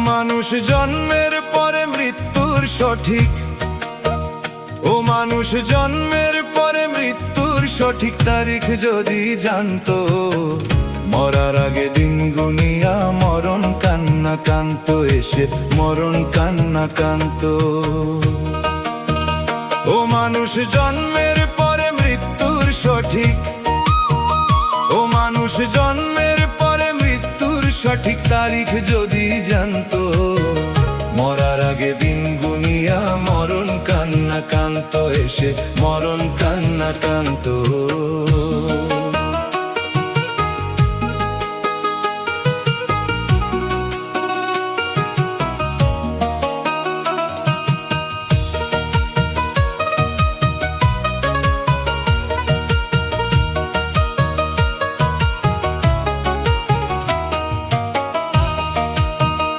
মানুষ জন্মের পরে মৃত্যুর সঠিক, ও মানুষ জন্মের পরে মৃত্যুর সঠিক তারিখ যদি জানতো, মরার আগে দিন গুনিয়া মরণ কান্না কান্ত, এসে মরণ কান্না কান্ত। ও মানুষ জন্মের পরে মৃত্যুর সঠিক, ও মানুষ জন্মের পরে মৃত্যুর সঠিক তারিখ যদি জানতো, মরার আগে দিন গুনিয়া মরণ কান্না কান্ত, এসে মরণ কান্না কান্ত।